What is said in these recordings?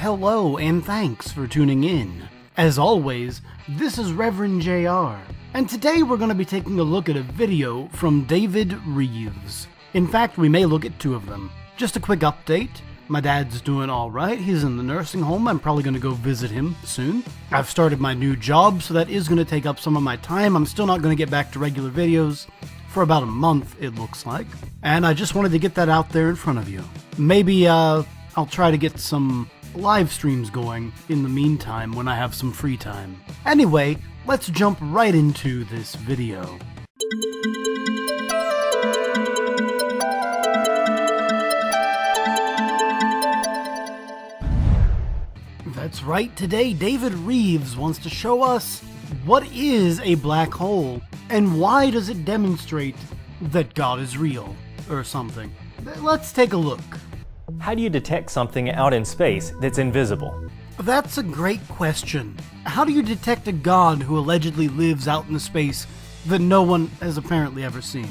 hello, and thanks for tuning in. As always, this is Reverend JR, and today we're going to be taking a look at a video from David Reeves. In fact, we may look at two of them. Just a quick update. My dad's doing alright, he's in the nursing home, I'm probably going to go visit him soon. I've started my new job, so that is going to take up some of my time. I'm still not going to get back to regular videos for about a month, it looks like. And I just wanted to get that out there in front of you. Maybe, I'll try to get some live streams going in the meantime when I have some free time. Anyway, let's jump right into this video. That's right, today David Reeves wants to show us what is a black hole and why does it demonstrate that God is real, or something. Let's take a look. How do you detect something out in space that's invisible? That's a great question. How do you detect a god who allegedly lives out in the space that no one has apparently ever seen?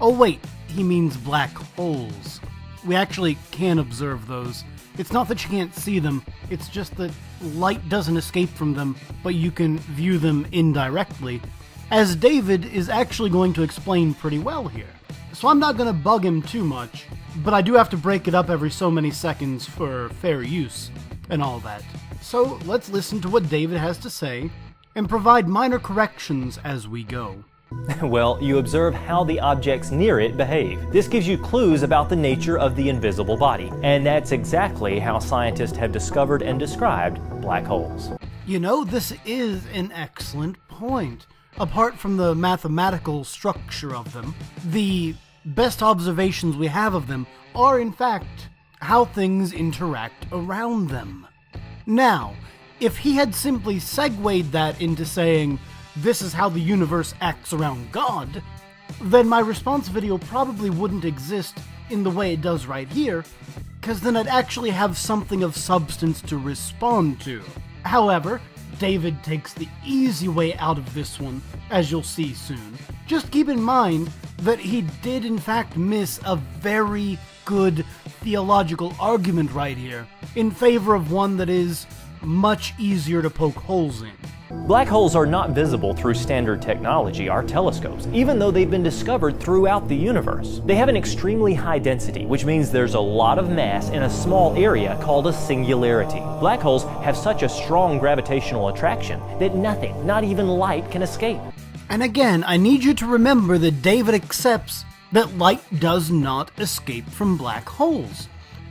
Oh wait, he means black holes. We actually can observe those. It's not that you can't see them, it's just that light doesn't escape from them, but you can view them indirectly, as David is actually going to explain pretty well here. So I'm not going to bug him too much, but I do have to break it up every so many seconds for fair use and all that. So let's listen to what David has to say and provide minor corrections as we go. Well, you observe how the objects near it behave. This gives you clues about the nature of the invisible body, and that's exactly how scientists have discovered and described black holes. You know, this is an excellent point. Apart from the mathematical structure of them, the best observations we have of them are, in fact, how things interact around them. Now, if he had simply segued that into saying, this is how the universe acts around God, then my response video probably wouldn't exist in the way it does right here, because then I'd actually have something of substance to respond to. However, David takes the easy way out of this one, as you'll see soon. Just keep in mind that he did in fact miss a very good theological argument right here, in favor of one that is much easier to poke holes in. Black holes are not visible through standard technology, our telescopes, even though they've been discovered throughout the universe. They have an extremely high density, which means there's a lot of mass in a small area called a singularity. Black holes have such a strong gravitational attraction that nothing, not even light, can escape. And again, I need you to remember that David accepts that light does not escape from black holes,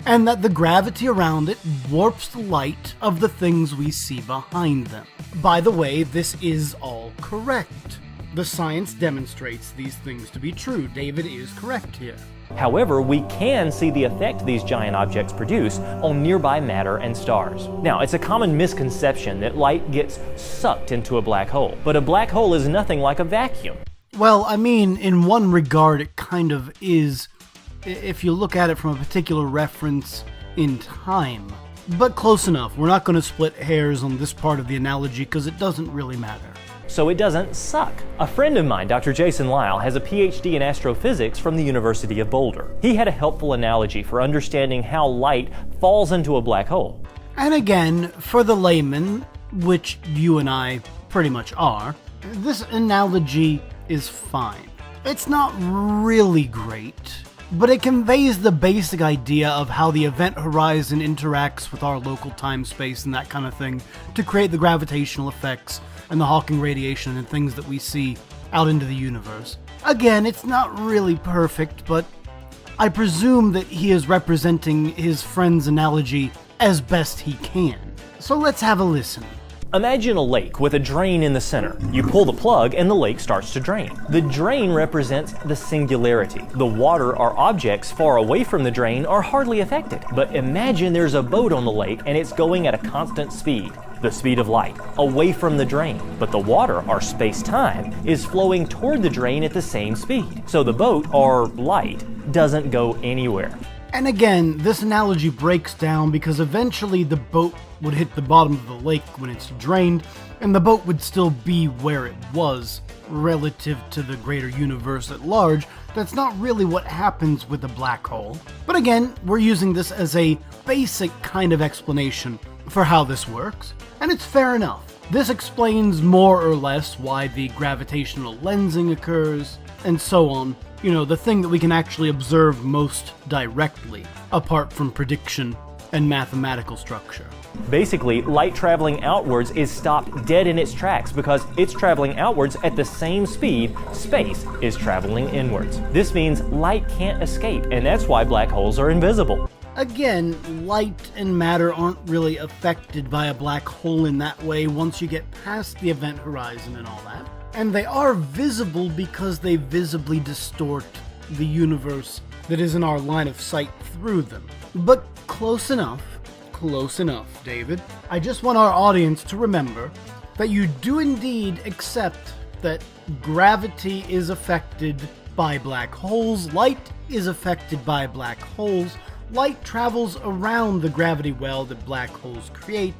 and that the gravity around it warps the light of the things we see behind them. By the way, this is all correct. The science demonstrates these things to be true. David is correct here. However, we can see the effect these giant objects produce on nearby matter and stars. Now, it's a common misconception that light gets sucked into a black hole, but a black hole is nothing like a vacuum. Well, I mean, in one regard it kind of is, if you look at it from a particular reference in time. But close enough. We're not going to split hairs on this part of the analogy because it doesn't really matter. So it doesn't suck. A friend of mine, Dr. Jason Lyle, has a PhD in astrophysics from the University of Boulder. He had a helpful analogy for understanding how light falls into a black hole. And again, for the layman, which you and I pretty much are, this analogy is fine. It's not really great, but it conveys the basic idea of how the event horizon interacts with our local time-space and that kind of thing to create the gravitational effects and the Hawking radiation and things that we see out into the universe. Again, it's not really perfect, but I presume that he is representing his friend's analogy as best he can. So let's have a listen. Imagine a lake with a drain in the center. You pull the plug and the lake starts to drain. The drain represents the singularity. The water or objects far away from the drain are hardly affected. But imagine there's a boat on the lake and it's going at a constant speed, the speed of light, away from the drain. But the water, or space-time, is flowing toward the drain at the same speed. So the boat, or light, doesn't go anywhere. And again, this analogy breaks down because eventually the boat would hit the bottom of the lake when it's drained, and the boat would still be where it was relative to the greater universe at large. That's not really what happens with a black hole. But again, we're using this as a basic kind of explanation for how this works, and it's fair enough. This explains more or less why the gravitational lensing occurs, and so on. You know, the thing that we can actually observe most directly, apart from prediction and mathematical structure. Basically, light traveling outwards is stopped dead in its tracks because it's traveling outwards at the same speed space is traveling inwards. This means light can't escape, and that's why black holes are invisible. Again, light and matter aren't really affected by a black hole in that way once you get past the event horizon and all that. And they are visible because they visibly distort the universe that is in our line of sight through them. But close enough, David. I just want our audience to remember that you do indeed accept that gravity is affected by black holes, light is affected by black holes, light travels around the gravity well that black holes create,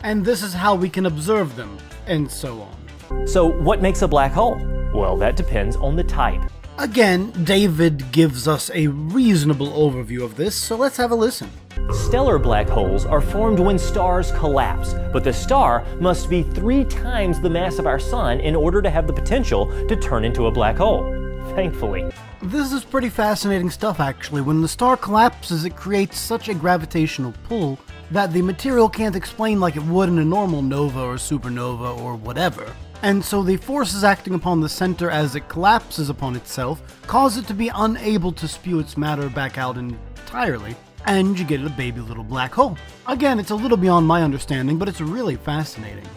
and this is how we can observe them, and so on. So what makes a black hole? Well, that depends on the type. Again, David gives us a reasonable overview of this, so let's have a listen. Stellar black holes are formed when stars collapse, but the star must be 3 times the mass of our sun in order to have the potential to turn into a black hole. Thankfully. This is pretty fascinating stuff, actually. When the star collapses, it creates such a gravitational pull that the material can't explain like it would in a normal nova or supernova or whatever. And so the forces acting upon the center as it collapses upon itself cause it to be unable to spew its matter back out entirely, and you get a baby little black hole. Again, it's a little beyond my understanding, but it's really fascinating.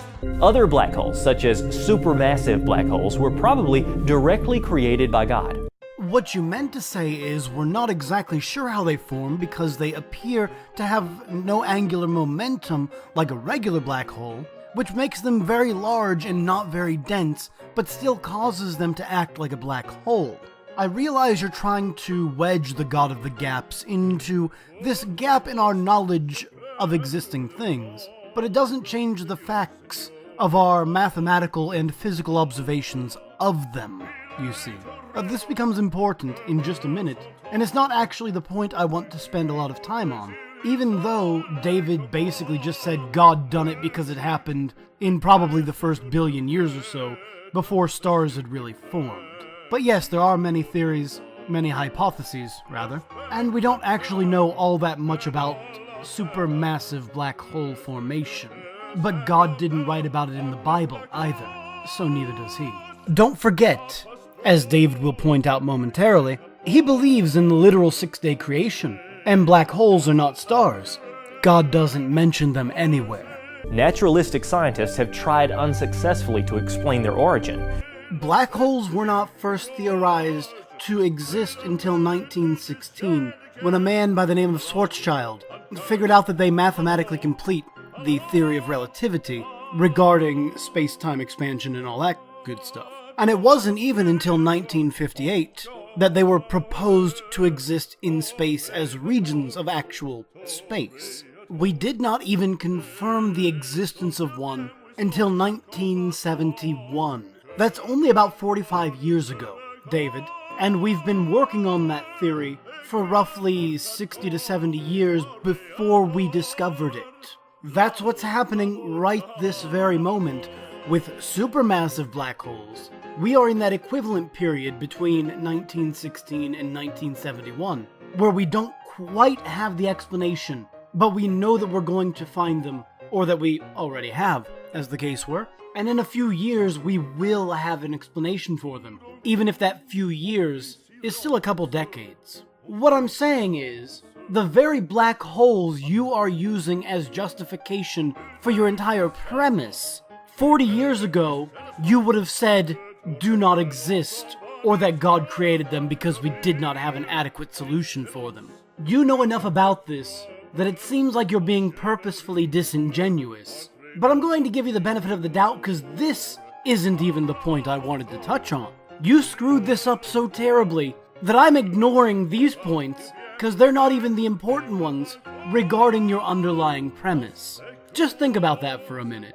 Other black holes, such as supermassive black holes, were probably directly created by God. What you meant to say is we're not exactly sure how they form because they appear to have no angular momentum like a regular black hole, which makes them very large and not very dense, but still causes them to act like a black hole. I realize you're trying to wedge the God of the Gaps into this gap in our knowledge of existing things, but it doesn't change the facts of our mathematical and physical observations of them, you see. This becomes important in just a minute, and it's not actually the point I want to spend a lot of time on, even though David basically just said God done it because it happened in probably the first billion years or so, before stars had really formed. But yes, there are many theories, many hypotheses, rather, and we don't actually know all that much about supermassive black hole formation. But God didn't write about it in the Bible either, so neither does he. Don't forget, as David will point out momentarily, he believes in the literal 6-day creation, and black holes are not stars. God doesn't mention them anywhere. Naturalistic scientists have tried unsuccessfully to explain their origin. Black holes were not first theorized to exist until 1916, when a man by the name of Schwarzschild figured out that they mathematically complete the theory of relativity regarding space-time expansion and all that good stuff. And it wasn't even until 1958 that they were proposed to exist in space as regions of actual space. We did not even confirm the existence of one until 1971. That's only about 45 years ago, David, and we've been working on that theory for roughly 60 to 70 years before we discovered it. That's what's happening right this very moment with supermassive black holes. We are in that equivalent period between 1916 and 1971, where we don't quite have the explanation, but we know that we're going to find them, or that we already have, as the case were. And in a few years, we will have an explanation for them, even if that few years is still a couple decades. What I'm saying is, the very black holes you are using as justification for your entire premise, 40 years ago, you would have said, do not exist, or that God created them because we did not have an adequate solution for them. You know enough about this that it seems like you're being purposefully disingenuous. But I'm going to give you the benefit of the doubt because this isn't even the point I wanted to touch on. You screwed this up so terribly that I'm ignoring these points because they're not even the important ones regarding your underlying premise. Just think about that for a minute.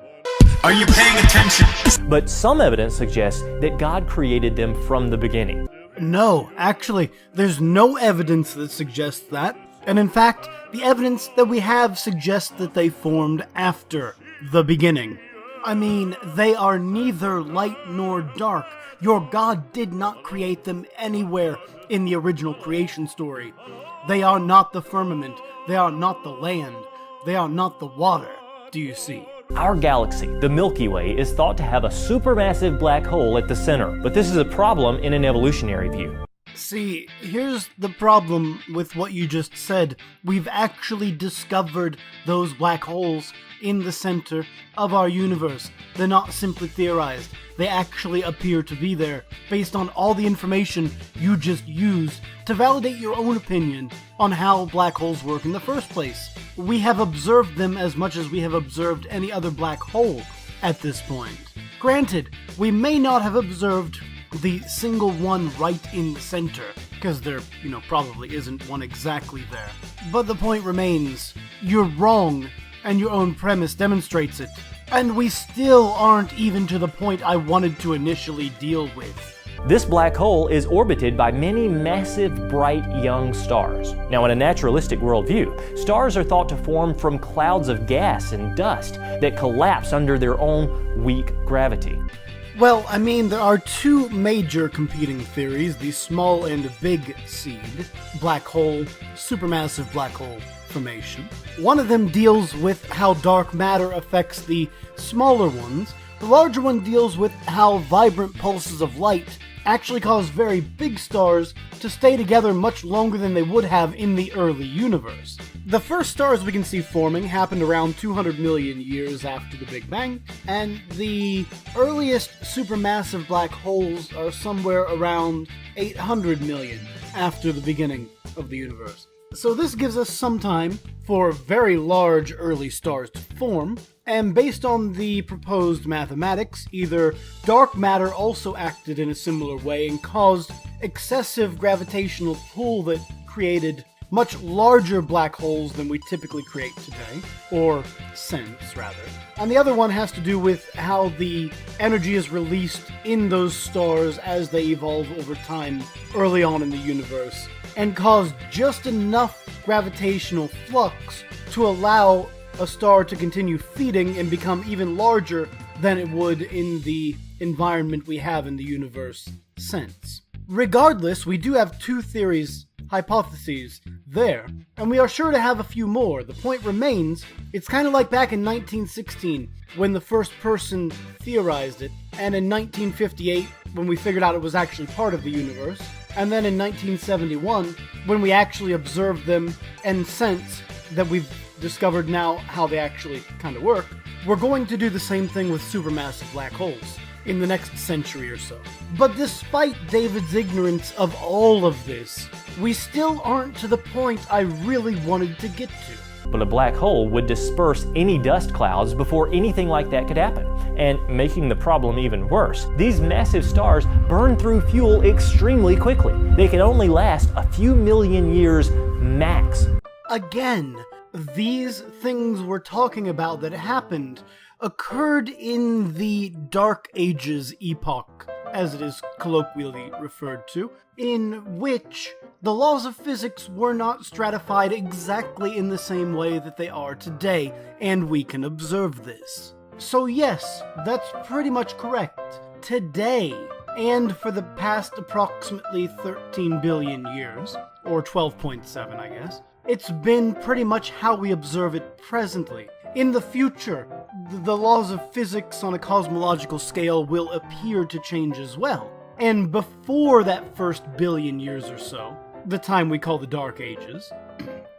Are you paying attention? But some evidence suggests that God created them from the beginning. No, actually, there's no evidence that suggests that. And in fact, the evidence that we have suggests that they formed after the beginning. I mean, they are neither light nor dark. Your God did not create them anywhere in the original creation story. They are not the firmament. They are not the land. They are not the water. Do you see? Our galaxy, the Milky Way, is thought to have a supermassive black hole at the center, but this is a problem in an evolutionary view. See, here's the problem with what you just said. We've actually discovered those black holes in the center of our universe. They're not simply theorized. They actually appear to be there, based on all the information you just used to validate your own opinion on how black holes work in the first place. We have observed them as much as we have observed any other black hole at this point. Granted, we may not have observed the single one right in the center, because there, probably isn't one exactly there. But the point remains, you're wrong, and your own premise demonstrates it. And we still aren't even to the point I wanted to initially deal with. This black hole is orbited by many massive, bright, young stars. Now, in a naturalistic worldview, stars are thought to form from clouds of gas and dust that collapse under their own weak gravity. Well, I mean, there are two major competing theories, the small and big seed black hole, supermassive black hole formation. One of them deals with how dark matter affects the smaller ones. The larger one deals with how vibrant pulses of light actually cause very big stars to stay together much longer than they would have in the early universe. The first stars we can see forming happened around 200 million years after the Big Bang, and the earliest supermassive black holes are somewhere around 800 million after the beginning of the universe. So this gives us some time for very large early stars to form, and based on the proposed mathematics, either dark matter also acted in a similar way and caused excessive gravitational pull that created much larger black holes than we typically create today, or sense rather. And the other one has to do with how the energy is released in those stars as they evolve over time early on in the universe, and caused just enough gravitational flux to allow a star to continue feeding and become even larger than it would in the environment we have in the universe since. Regardless, we do have two hypotheses there, and we are sure to have a few more. The point remains, it's kind of like back in 1916 when the first person theorized it, and in 1958 when we figured out it was actually part of the universe, and then in 1971 when we actually observed them and sense that we've discovered now how they actually kind of work. We're going to do the same thing with supermassive black holes in the next century or so. But despite David's ignorance of all of this, we still aren't to the point I really wanted to get to. But a black hole would disperse any dust clouds before anything like that could happen. And making the problem even worse, these massive stars burn through fuel extremely quickly. They can only last a few million years max. Again, these things we're talking about that happened occurred in the Dark Ages epoch, as it is colloquially referred to, in which the laws of physics were not stratified exactly in the same way that they are today, and we can observe this. So yes, that's pretty much correct. Today, and for the past approximately 13 billion years, or 12.7 I guess, it's been pretty much how we observe it presently. In the future, the laws of physics on a cosmological scale will appear to change as well. And before that first billion years or so, the time we call the Dark Ages,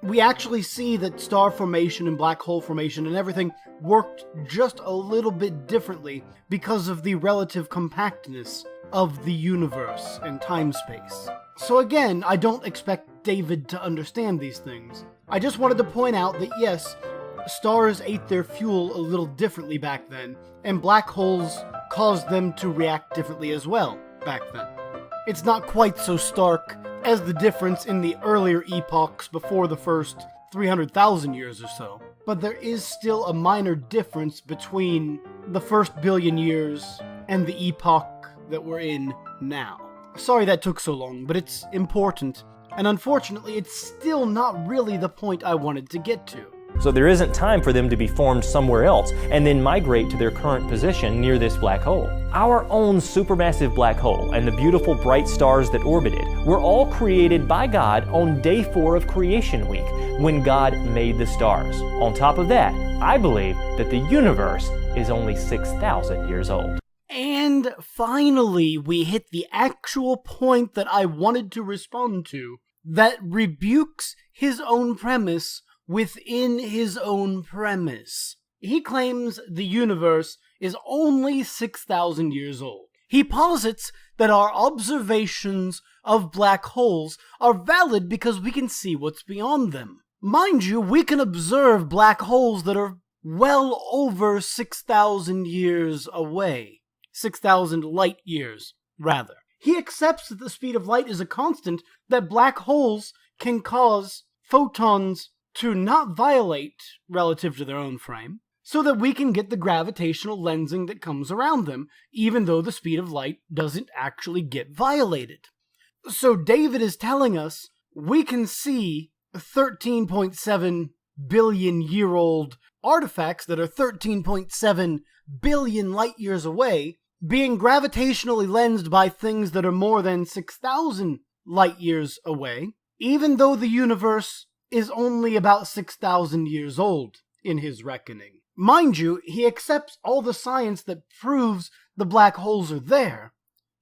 we actually see that star formation and black hole formation and everything worked just a little bit differently because of the relative compactness of the universe and time-space. So again, I don't expect David to understand these things. I just wanted to point out that yes, stars ate their fuel a little differently back then, and black holes caused them to react differently as well back then. It's not quite so stark as the difference in the earlier epochs before the first 300,000 years or so, but there is still a minor difference between the first billion years and the epoch that we're in now. Sorry that took so long, but it's important. And unfortunately, it's still not really the point I wanted to get to. So there isn't time for them to be formed somewhere else and then migrate to their current position near this black hole. Our own supermassive black hole and the beautiful bright stars that orbit it were all created by God on day 4 of Creation Week, when God made the stars. On top of that, I believe that the universe is only 6,000 years old. And finally, we hit the actual point that I wanted to respond to, that rebukes his own premise within his own premise. He claims the universe is only 6,000 years old. He posits that our observations of black holes are valid because we can see what's beyond them. Mind you, we can observe black holes that are well over 6,000 years away. 6,000 light years, rather. He accepts that the speed of light is a constant, that black holes can cause photons to not violate relative to their own frame, so that we can get the gravitational lensing that comes around them, even though the speed of light doesn't actually get violated. So David is telling us we can see 13.7 billion year old artifacts that are 13.7 billion light years away being gravitationally lensed by things that are more than 6,000 light years away, even though the universe is only about 6,000 years old in his reckoning. Mind you, he accepts all the science that proves the black holes are there,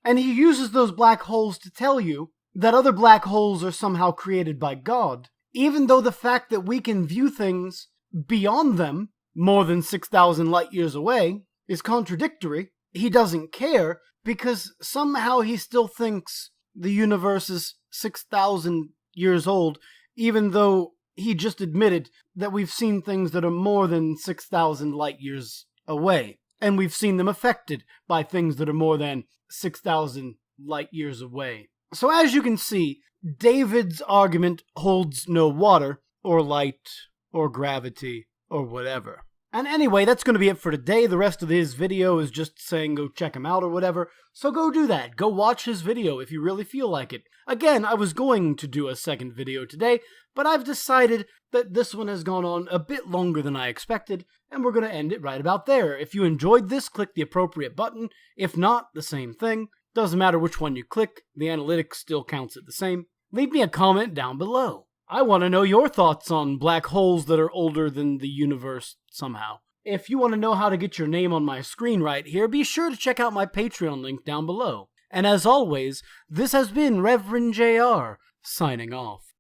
and he uses those black holes to tell you that other black holes are somehow created by God, even though the fact that we can view things beyond them, more than 6,000 light years away, is contradictory. He doesn't care, because somehow he still thinks the universe is 6,000 years old, even though he just admitted that we've seen things that are more than 6,000 light years away, and we've seen them affected by things that are more than 6,000 light years away. So as you can see, David's argument holds no water, or light, or gravity, or whatever. And anyway, that's going to be it for today. The rest of his video is just saying go check him out or whatever. So go do that. Go watch his video if you really feel like it. Again, I was going to do a second video today, but I've decided that this one has gone on a bit longer than I expected, and we're going to end it right about there. If you enjoyed this, click the appropriate button. If not, the same thing. Doesn't matter which one you click, the analytics still counts it the same. Leave me a comment down below. I want to know your thoughts on black holes that are older than the universe somehow. If you want to know how to get your name on my screen right here, be sure to check out my Patreon link down below. And as always, this has been Reverend JR, signing off.